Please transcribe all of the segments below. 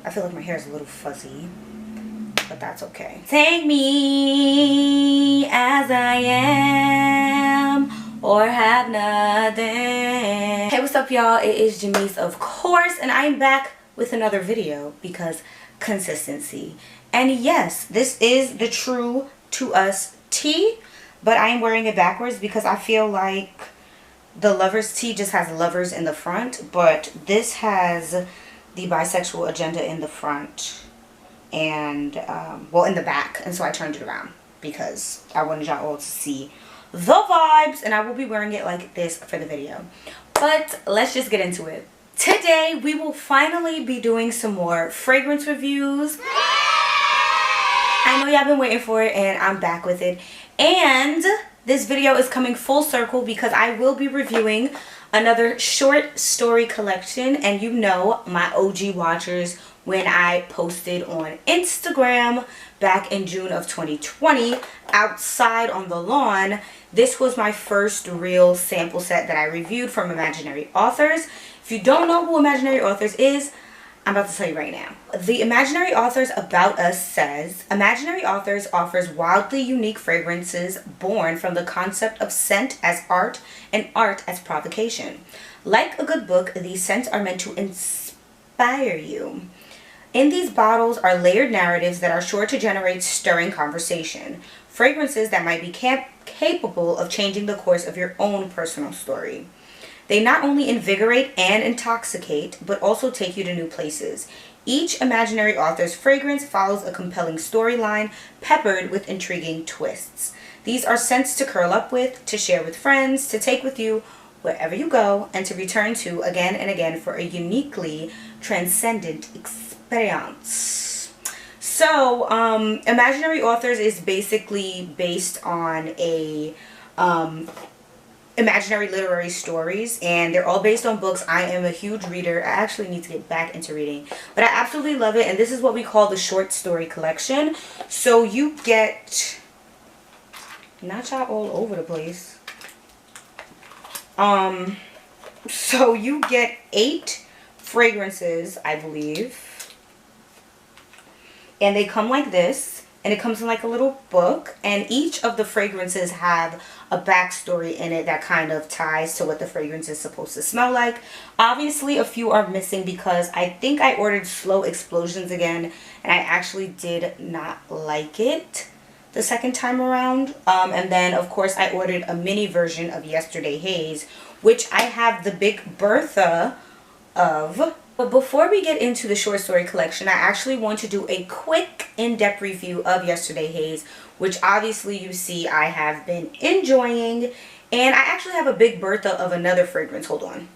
I feel like my hair is a little fuzzy, but that's okay. Take me as I am, or have nothing. Hey, what's up, y'all? It is Jamise, of course, and I'm back with another video because consistency. And yes, this is the True to Us tee, but I am wearing it backwards because I feel like the Lovers tee just has lovers in the front, but this has the bisexual agenda in the front and well, in the back, and so I turned it around because I wanted y'all all to see the vibes, and I will be wearing it like this for the video. But let's just get into it. Today we will finally be doing some more fragrance reviews. I know y'all been waiting for it, and I'm back with it. And this video is coming full circle because I will be reviewing another short story collection. And you know, my OG watchers, when I posted on Instagram back in June of 2020, outside on the lawn, this was my first real sample set that I reviewed from Imaginary Authors. If you don't know who Imaginary Authors is, I'm about to tell you right now. The Imaginary Authors About Us says, Imaginary Authors offers wildly unique fragrances born from the concept of scent as art and art as provocation. Like a good book, these scents are meant to inspire you. In these bottles are layered narratives that are sure to generate stirring conversation. Fragrances that might be capable of changing the course of your own personal story. They not only invigorate and intoxicate, but also take you to new places. Each Imaginary Author's fragrance follows a compelling storyline, peppered with intriguing twists. These are scents to curl up with, to share with friends, to take with you wherever you go, and to return to again and again for a uniquely transcendent experience. So, Imaginary Authors is basically based on a imaginary literary stories, and they're all based on books. I am a huge reader. I actually need to get back into reading, but I absolutely love it, and this is what we call the short story collection. So you get, not y'all all over the place, so you get 8 fragrances, I believe, and they come like this. And it comes in like a little book, and each of the fragrances have a backstory in it that kind of ties to what the fragrance is supposed to smell like. Obviously, a few are missing because I think I ordered Slow Explosions again, and I actually did not like it the second time around. And then, of course, I ordered a mini version of Yesterday Haze, which I have the Big Bertha of. But before we get into the short story collection, I actually want to do a quick in-depth review of Yesterday Haze, which obviously you see I have been enjoying. And I actually have a Big Bertha of another fragrance. Hold on.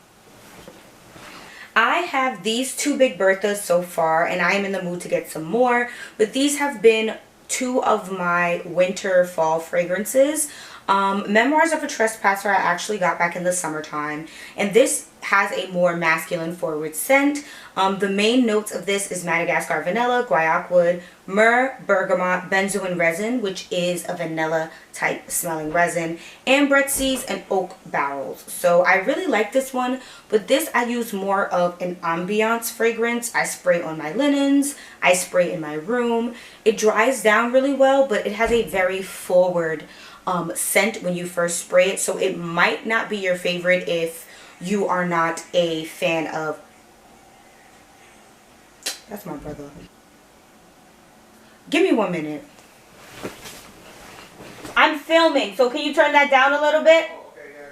I have these 2 Big Berthas so far, and I am in the mood to get some more. But these have been 2 of my winter fall fragrances. Memoirs of a Trespasser I actually got back in the summertime, and this has a more masculine forward scent. The main notes of this is Madagascar vanilla, guaiac wood, myrrh, bergamot, benzoin resin, which is a vanilla type smelling resin, ambrette seeds, and oak barrels. So I really like this one, but this I use more of an ambiance fragrance. I spray on my linens, I spray in my room. It dries down really well, but it has a very forward scent when you first spray it, so it might not be your favorite if you are not a fan of, that's my brother. Give me 1 minute. I'm filming, so can you turn that down a little bit?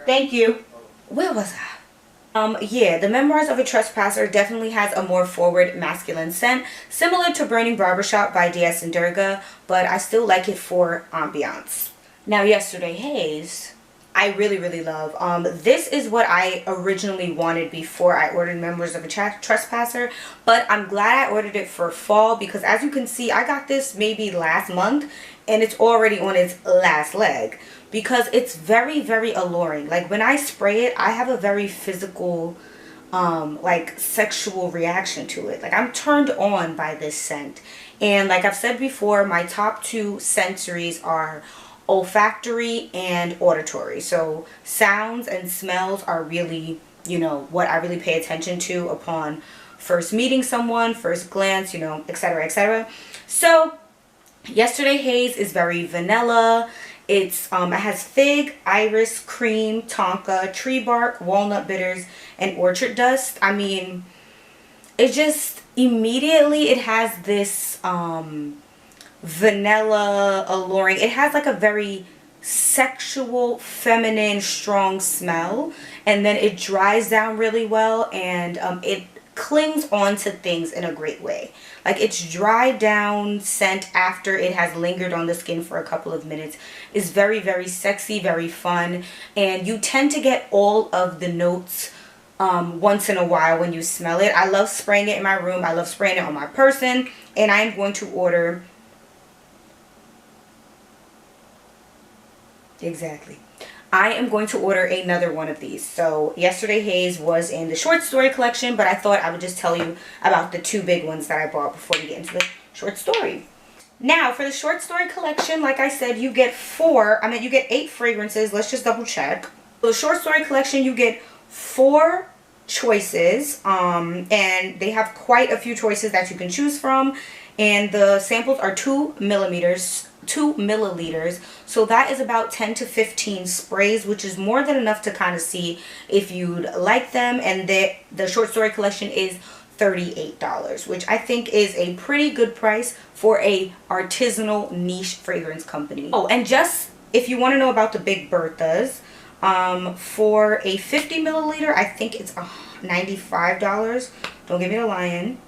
Thank you. Where was I? Yeah, the Memoirs of a Trespasser definitely has a more forward masculine scent, similar to Burning Barbershop by DS and Durga, but I still like it for ambiance. Now, Yesterday Haze, I really, really love. This is what I originally wanted before I ordered Memoirs of a Trespasser, but I'm glad I ordered it for fall because, as you can see, I got this maybe last month, and it's already on its last leg because it's very, very alluring. Like, when I spray it, I have a very physical, like, sexual reaction to it. Like, I'm turned on by this scent. And like I've said before, my top 2 sensories are olfactory and auditory. So sounds and smells are really, you know, what I really pay attention to upon first meeting someone, first glance, you know, etc., etc. So Yesterday Haze is very vanilla. It has fig, iris, cream, tonka, tree bark, walnut bitters, and orchard dust. I mean, it just immediately, it has this vanilla alluring. It has like a very sexual, feminine, strong smell, and then it dries down really well, and it clings onto things in a great way. Like, its dry down scent after it has lingered on the skin for a couple of minutes is very, very sexy, very fun, and you tend to get all of the notes once in a while when you smell it. I love spraying it in my room. I love spraying it on my person, and I am going to order I am going to order another one of these. So Yesterday Haze was in the short story collection, but I thought I would just tell you about the two big ones that I bought before we get into the short story. Now, for the short story collection, like I said, you get you get 8 fragrances. Let's just double check. For the short story collection, you get 4 choices, and they have quite a few choices that you can choose from, and the samples are 2 milliliters, so that is about 10 to 15 sprays, which is more than enough to kind of see if you'd like them. And the short story collection is $38, which I think is a pretty good price for a artisanal niche fragrance company. Oh, and just if you want to know about the Big Berthas, for a 50 milliliter, I think it's $95. Don't give me the lion.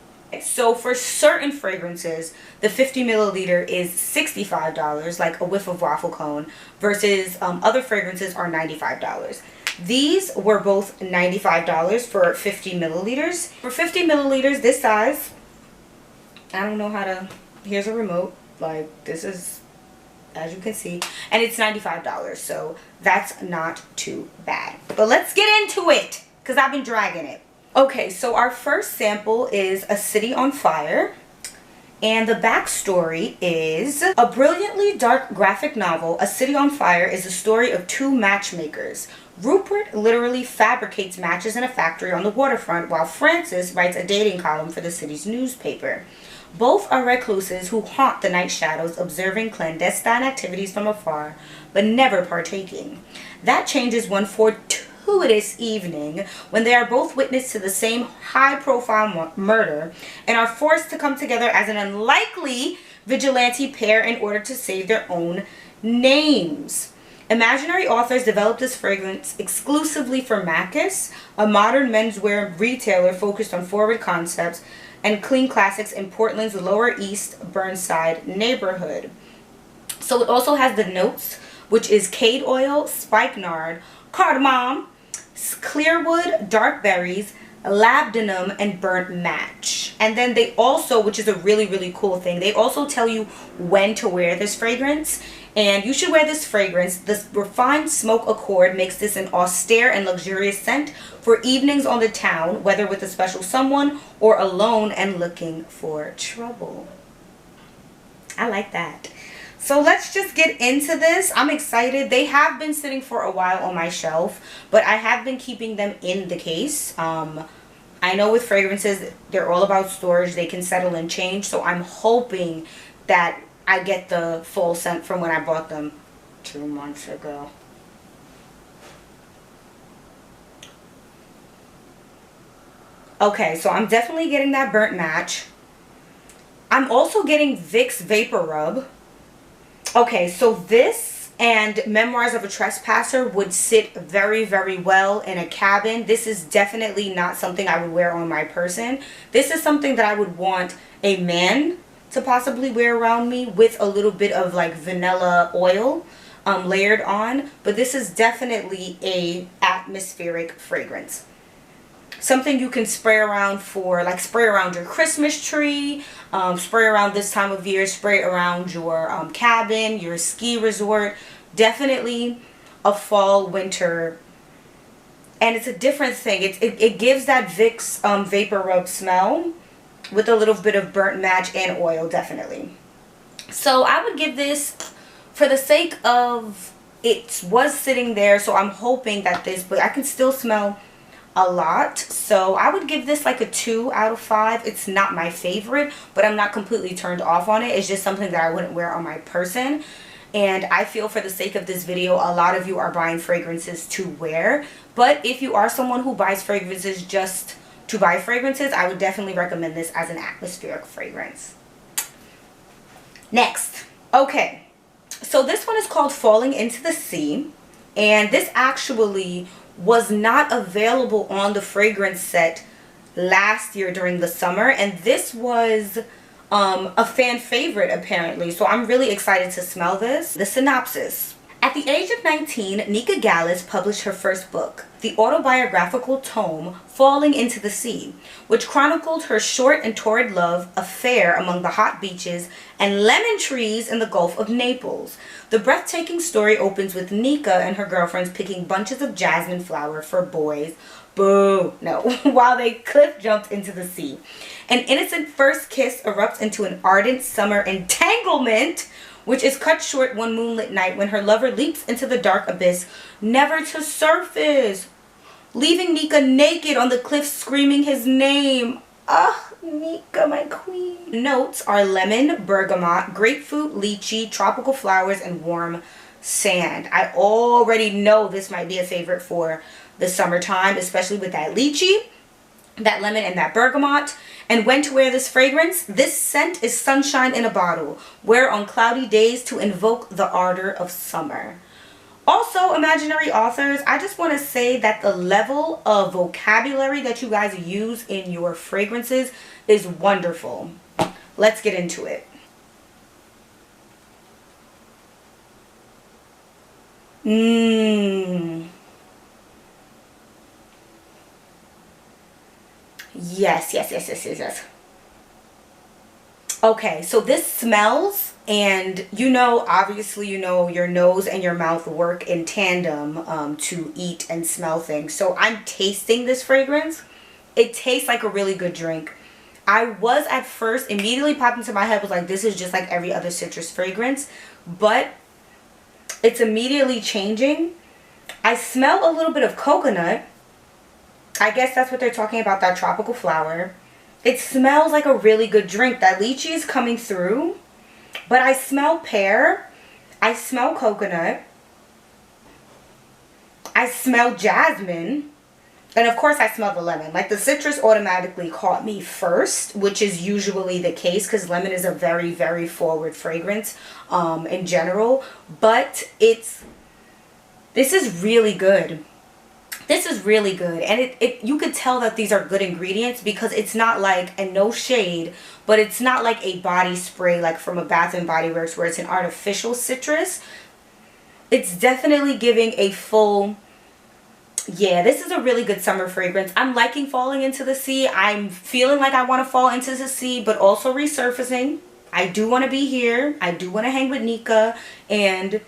So for certain fragrances, the 50 milliliter is $65, like a whiff of waffle cone, versus other fragrances are $95. These were both $95 for 50 milliliters. For 50 milliliters, this size, I don't know how to, here's a remote, like this is, as you can see, and it's $95, so that's not too bad. But let's get into it, because I've been dragging it. Okay, so our first sample is A City on Fire, and the backstory is a brilliantly dark graphic novel. A City on Fire is the story of 2 matchmakers. Rupert literally fabricates matches in a factory on the waterfront, while Francis writes a dating column for the city's newspaper. Both are recluses who haunt the night shadows, observing clandestine activities from afar, but never partaking. That changes one fortuitous evening when they are both witness to the same high-profile murder and are forced to come together as an unlikely vigilante pair in order to save their own names. Imaginary authors developed this fragrance exclusively for Macus, a modern menswear retailer focused on forward concepts and clean classics in Portland's Lower East Burnside neighborhood. So it also has the notes, which is cade oil, spikenard, cardamom, clearwood, dark berries, labdanum, and burnt match. And then they also, which is a really, really cool thing, they also tell you when to wear this fragrance. And you should wear this fragrance. The refined smoke accord makes this an austere and luxurious scent for evenings on the town, whether with a special someone or alone and looking for trouble. I like that. So let's just get into this. I'm excited. They have been sitting for a while on my shelf, but I have been keeping them in the case. I know with fragrances, they're all about storage. They can settle and change. So I'm hoping that I get the full scent from when I bought them 2 months ago. Okay, so I'm definitely getting that burnt match. I'm also getting Vicks Vapor Rub. Okay, so this and Memoirs of a Trespasser would sit very, very well in a cabin. This is definitely not something I would wear on my person. This is something that I would want a man to possibly wear around me with a little bit of like vanilla oil layered on. But this is definitely a atmospheric fragrance. Something you can spray around for, like spray around your Christmas tree, spray around this time of year, spray around your cabin, your ski resort. Definitely a fall, winter, and it's a different thing. It gives that Vicks Vapor Rub smell with a little bit of burnt match and oil, definitely. So I would give this, for the sake of it was sitting there, so I'm hoping that this, but I can still smell a lot. So I would give this like a 2 out of 5. It's not my favorite, but I'm not completely turned off on it. It's just something that I wouldn't wear on my person. And I feel for the sake of this video, a lot of you are buying fragrances to wear. But if you are someone who buys fragrances just to buy fragrances, I would definitely recommend this as an atmospheric fragrance. Next. Okay. So this one is called Falling into the Sea. And this actually was not available on the fragrance set last year during the summer. And this was a fan favorite apparently, so I'm really excited to smell this. The synopsis. At the age of 19, Nika Gallus published her first book, the autobiographical tome Falling into the Sea, which chronicled her short and torrid love affair among the hot beaches and lemon trees in the Gulf of Naples. The breathtaking story opens with Nika and her girlfriends picking bunches of jasmine flower for boys, boo, no, while they cliff jumped into the sea. An innocent first kiss erupts into an ardent summer entanglement, which is cut short one moonlit night when her lover leaps into the dark abyss, never to surface, leaving Nika naked on the cliff screaming his name. Ah, Nika, my queen. Notes are lemon, bergamot, grapefruit, lychee, tropical flowers, and warm sand. I already know this might be a favorite for the summertime, especially with that lychee, that lemon, and that bergamot. And when to wear this fragrance? This scent is sunshine in a bottle. Wear on cloudy days to invoke the ardor of summer. Also, imaginary authors, I just want to say that the level of vocabulary that you guys use in your fragrances is wonderful. Let's get into it. Yes. Okay, so this smells, and you know, obviously, you know, your nose and your mouth work in tandem to eat and smell things. So I'm tasting this fragrance. It tastes like a really good drink. I was at first, immediately popped into my head, was like, this is just like every other citrus fragrance, but it's immediately changing. I smell a little bit of coconut. I guess that's what they're talking about, that tropical flower. It smells like a really good drink. That lychee is coming through, but I smell pear. I smell coconut. I smell jasmine. And of course I smell the lemon. Like the citrus automatically caught me first, which is usually the case because lemon is a very, very forward fragrance in general. But this is really good. This is really good, and you could tell that these are good ingredients because it's not like, and no shade, but it's not like a body spray like from a Bath and Body Works where it's an artificial citrus. It's definitely giving a full, yeah, this is a really good summer fragrance. I'm liking Falling into the Sea. I'm feeling like I want to fall into the sea, but also resurfacing. I do want to be here. I do want to hang with Nika, and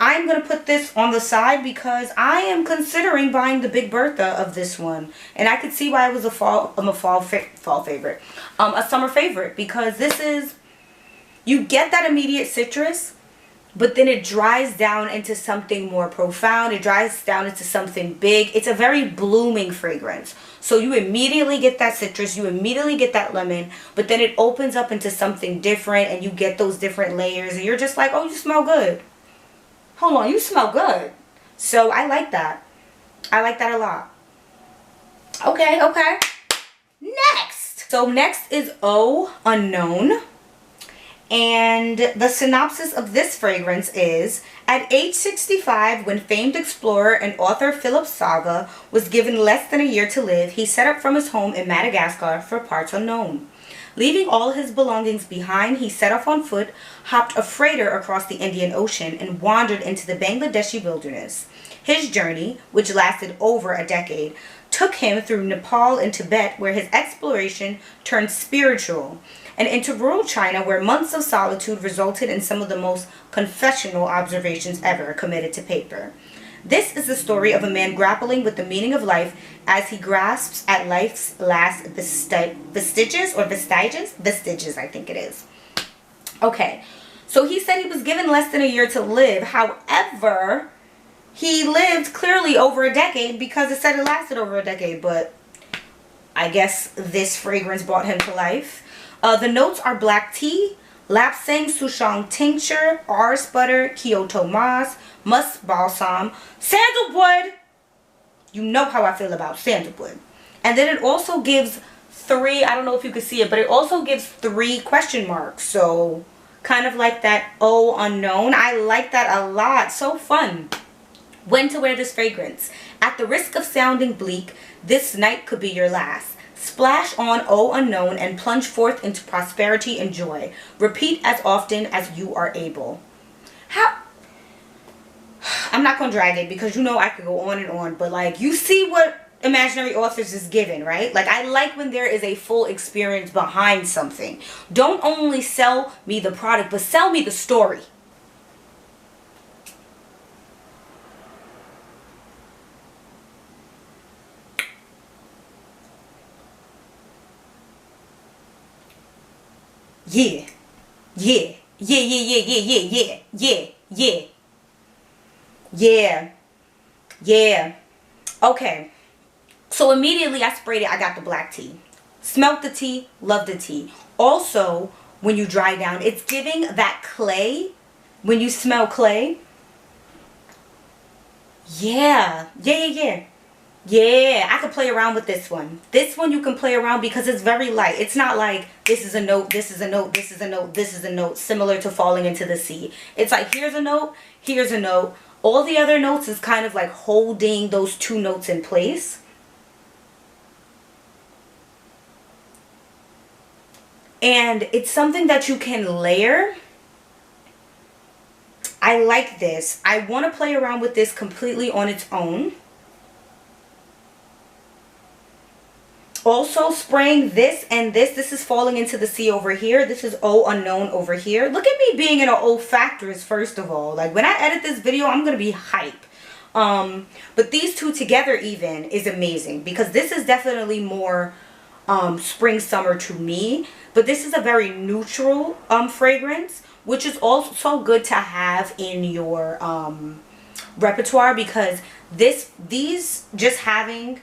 I'm going to put this on the side because I am considering buying the Big Bertha of this one. And I could see why it was a favorite. A summer favorite, because this is, you get that immediate citrus, but then it dries down into something more profound. It dries down into something big. It's a very blooming fragrance. So you immediately get that citrus, you immediately get that lemon, but then it opens up into something different and you get those different layers and you're just like, oh, you smell good. Hold on, you smell good. So I like that. I like that a lot. Okay. Next. So next is Oh Unknown. And the synopsis of this fragrance is, at age 65, when famed explorer and author Philip Saga was given less than a year to live, he set up from his home in Madagascar for parts unknown. Leaving all his belongings behind, he set off on foot, hopped a freighter across the Indian Ocean, and wandered into the Bangladeshi wilderness. His journey, which lasted over a decade, took him through Nepal and Tibet, where his exploration turned spiritual, and into rural China, where months of solitude resulted in some of the most confessional observations ever committed to paper. This is the story of a man grappling with the meaning of life as he grasps at life's last vestiges, I think it is. Okay, so he said he was given less than a year to live. However, he lived clearly over a decade because it said it lasted over a decade, but I guess this fragrance brought him to life. The notes are black tea, lapsang souchong tincture, arse butter, Kyoto moss, musk balsam, sandalwood. You know how I feel about sandalwood. And then it also gives 3, I don't know if you can see it, but it also gives 3 question marks. So kind of like that oh unknown. I like that a lot. So fun. When to wear this fragrance. At the risk of sounding bleak, this night could be your last. Splash on oh unknown and plunge forth into prosperity and joy. Repeat as often as you are able. How? I'm not going to drag it because you know I could go on and on. But like, you see what imaginary authors is given, right? Like, I like when there is a full experience behind something. Don't only sell me the product, but sell me the story. Yeah. Yeah. Yeah, yeah, yeah, yeah, yeah, yeah, yeah, yeah. Yeah. Yeah. Okay. So immediately I sprayed it. I got the black tea. Smelt the tea. Loved the tea. Also, when you dry down, it's giving that clay. When you smell clay. Yeah. Yeah, yeah, yeah. Yeah, I could play around with this one. This one you can play around because it's very light. It's not like this is a note, this is a note, this is a note, this is a note, similar to Falling into the Sea. It's like, here's a note, here's a note. All the other notes is kind of like holding those 2 notes in place. And it's something that you can layer. I like this. I want to play around with this completely on its own. Also spraying this and this. This is Falling into the Sea over here. This is Oh Unknown over here. Look at me being in an olfactorist, first of all. Like, when I edit this video, I'm going to be hype. But these two together even is amazing. Because this is definitely more spring, summer to me. But this is a very neutral fragrance. Which is also good to have in your repertoire. Because these just having...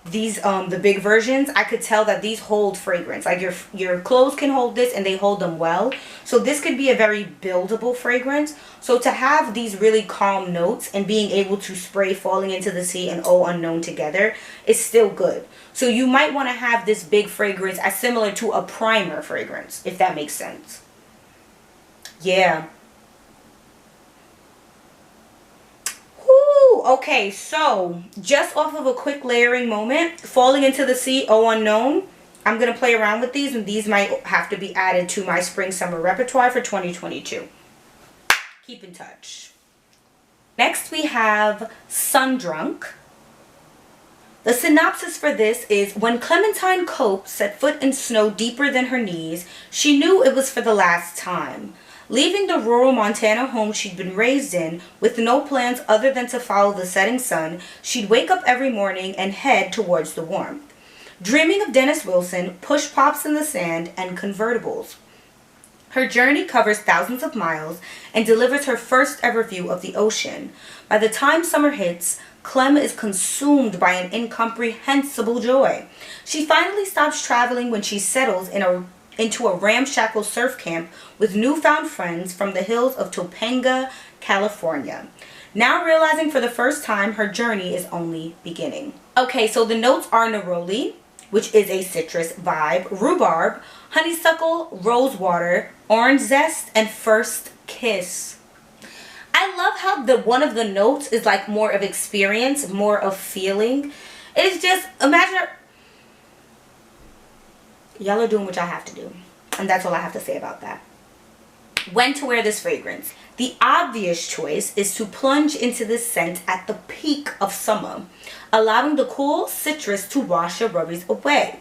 these the big versions, I could tell that these hold fragrance. Like your clothes can hold this and they hold them well. So this could be a very buildable fragrance. So to have these really calm notes and being able to spray Falling into the Sea and Oh Unknown together is still good. So you might want to have this big fragrance as similar to a primer fragrance, if that makes sense. Yeah. Okay, so just off of a quick layering moment, Falling into the Sea, Oh Unknown, I'm going to play around with these, and these might have to be added to my spring summer repertoire for 2022. Keep in touch. Next we have Sundrunk. The synopsis for this is, when Clementine Cope set foot in snow deeper than her knees, she knew it was for the last time. Leaving the rural Montana home she'd been raised in, with no plans other than to follow the setting sun, she'd wake up every morning and head towards the warmth. Dreaming of Dennis Wilson, push pops in the sand, and convertibles. Her journey covers thousands of miles and delivers her first ever view of the ocean. By the time summer hits, Clem is consumed by an incomprehensible joy. She finally stops traveling when she settles into a ramshackle surf camp with newfound friends from the hills of Topanga, California. Now realizing for the first time her journey is only beginning. Okay, so the notes are neroli, which is a citrus vibe, rhubarb, honeysuckle, rosewater, orange zest, and first kiss. I love how one of the notes is like more of experience, more of feeling. It's just, imagine... Y'all are doing what y'all have to do. And that's all I have to say about that. When to wear this fragrance. The obvious choice is to plunge into this scent at the peak of summer, allowing the cool citrus to wash your worries away.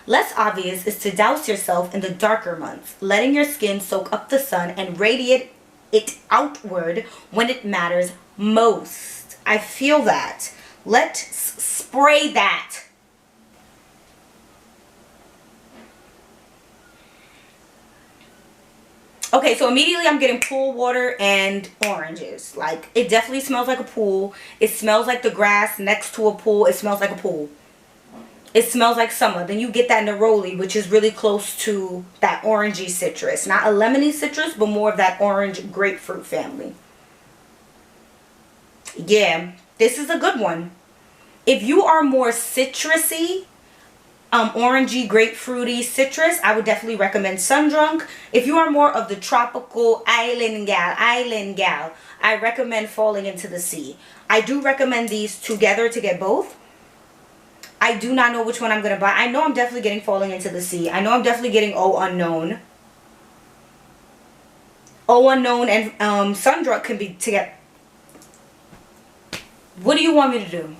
Less obvious is to douse yourself in the darker months, letting your skin soak up the sun and radiate it outward when it matters most. I feel that. Let's spray that. Okay, so immediately I'm getting pool water and oranges. Like, it definitely smells like a pool. It smells like the grass next to a pool. It smells like a pool. It smells like summer. Then you get that neroli, which is really close to that orangey citrus. Not a lemony citrus, but more of that orange grapefruit family. Yeah, this is a good one. If you are more citrusy, orangey, grapefruity, citrus, I would definitely recommend Sundrunk. If you are more of the tropical island gal, I recommend Falling Into the Sea. I do recommend these together to get both. I do not know which one I'm going to buy. I know I'm definitely getting Falling Into the Sea. I know I'm definitely getting Oh Unknown. Oh Unknown and Sundrunk can be together. What do you want me to do?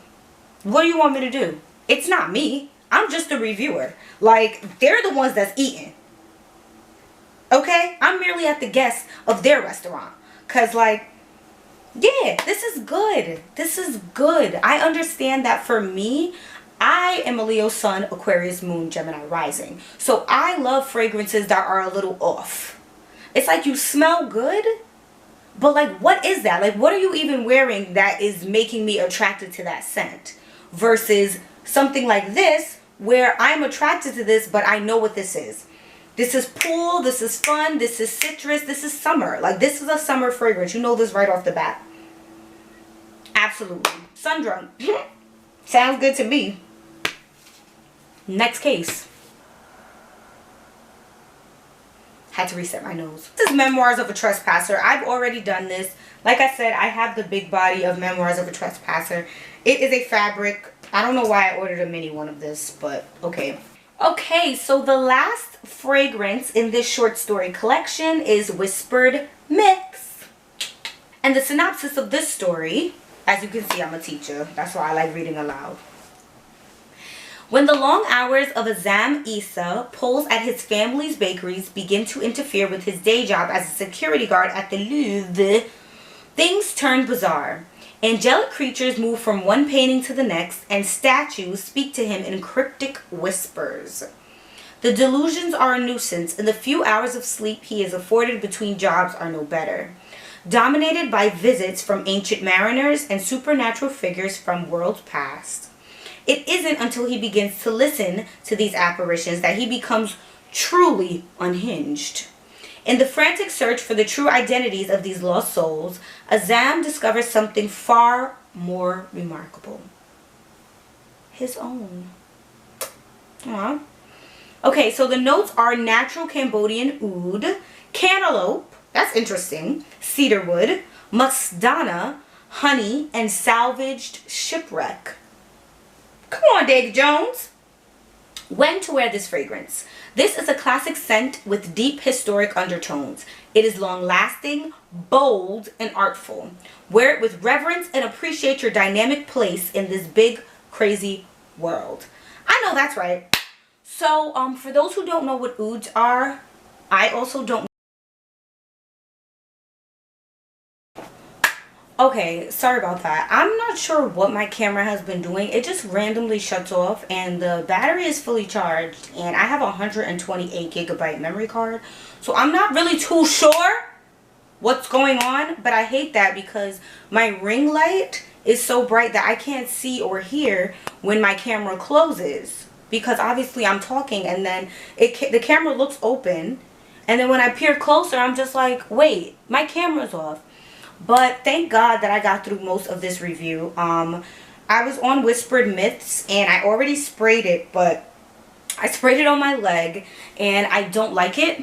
What do you want me to do? It's not me. I'm just a reviewer. Like, they're the ones that's eating. Okay? I'm merely at the guest of their restaurant. Because, like, yeah, this is good. This is good. I understand that for me, I am a Leo Sun, Aquarius Moon, Gemini Rising. So I love fragrances that are a little off. It's like you smell good, but like, what is that? Like, what are you even wearing that is making me attracted to that scent? Versus something like this, where I'm attracted to this, but I know what this is. This is pool, this is fun, this is citrus, this is summer. Like, this is a summer fragrance. You know this right off the bat. Absolutely. Sundrunk. Sounds good to me. Next case. Had to reset my nose. This is Memoirs of a Trespasser. I've already done this. Like I said, I have the big body of Memoirs of a Trespasser. It is a fabric. I don't know why I ordered a mini one of this, but okay. Okay, so the last fragrance in this short story collection is Whispered Myths. And the synopsis of this story, as you can see, I'm a teacher. That's why I like reading aloud. When the long hours of Azam Issa pulls at his family's bakeries begin to interfere with his day job as a security guard at the Louvre, things turn bizarre. Angelic creatures move from one painting to the next, and statues speak to him in cryptic whispers. The delusions are a nuisance, and the few hours of sleep he is afforded between jobs are no better. Dominated by visits from ancient mariners and supernatural figures from worlds past. It isn't until he begins to listen to these apparitions that he becomes truly unhinged. In the frantic search for the true identities of these lost souls, Azam discovers something far more remarkable. His own. Aww. Okay, so the notes are natural Cambodian oud, cantaloupe, that's interesting, cedarwood, muscadana, honey, and salvaged shipwreck. Come on, Davy Jones. When to wear this fragrance? This is a classic scent with deep historic undertones. It is long-lasting, bold, and artful. Wear it with reverence and appreciate your dynamic place in this big, crazy world. I know that's right. So, for those who don't know what ouds are, I also don't. Okay, sorry about that. I'm not sure what my camera has been doing. It just randomly shuts off and the battery is fully charged and I have a 128 gigabyte memory card. So I'm not really too sure what's going on, but I hate that because my ring light is so bright that I can't see or hear when my camera closes, because obviously I'm talking and then the camera looks open and then when I peer closer I'm just like, wait, my camera's off. But thank God that I got through most of this review. I was on Whispered Myths and I already sprayed it, but I sprayed it on my leg and I don't like it.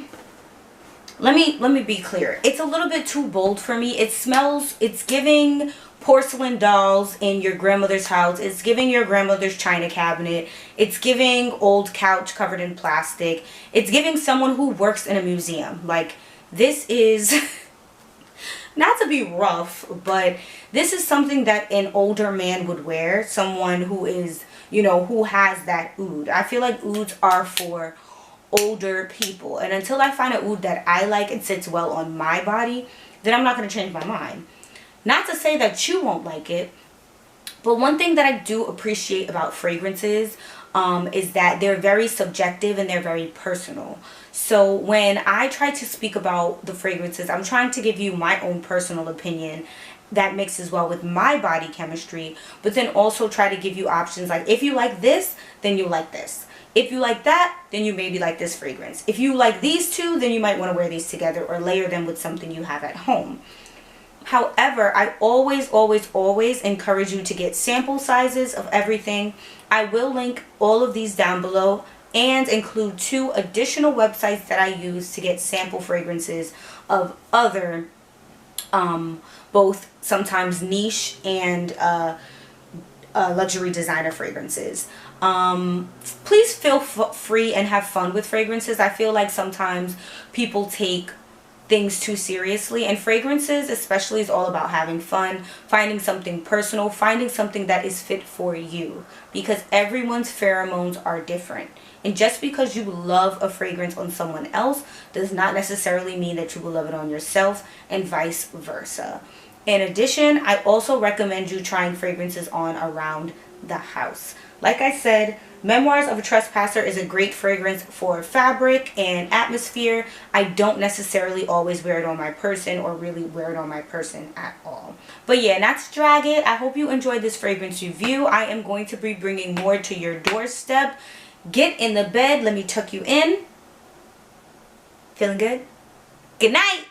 Let me be clear. It's a little bit too bold for me. It smells, it's giving porcelain dolls in your grandmother's house. It's giving your grandmother's china cabinet. It's giving old couch covered in plastic. It's giving someone who works in a museum. Like, this is... Not to be rough, but this is something that an older man would wear. Someone who is, you know, who has that oud. I feel like ouds are for older people. And until I find an oud that I like and sits well on my body, then I'm not going to change my mind. Not to say that you won't like it. But one thing that I do appreciate about fragrances, is that they're very subjective and they're very personal. So when I try to speak about the fragrances, I'm trying to give you my own personal opinion that mixes well with my body chemistry, but then also try to give you options like, if you like this, then you like this. If you like that, then you maybe like this fragrance. If you like these two, then you might want to wear these together or layer them with something you have at home. However, I always encourage you to get sample sizes of everything. I will link all of these down below and include 2 additional websites that I use to get sample fragrances of other, both sometimes niche and luxury designer fragrances. Please feel free and have fun with fragrances. I feel like sometimes people take things too seriously, and fragrances especially is all about having fun, finding something personal, finding something that is fit for you, because everyone's pheromones are different. And just because you love a fragrance on someone else does not necessarily mean that you will love it on yourself, and vice versa. In addition, I also recommend you trying fragrances on around the house. Like I said, Memoirs of a Trespasser is a great fragrance for fabric and atmosphere. I don't necessarily always wear it on my person or really wear it on my person at all. But yeah, not to drag it, I hope you enjoyed this fragrance review. I am going to be bringing more to your doorstep. Get in the bed. Let me tuck you in. Feeling good? Good night.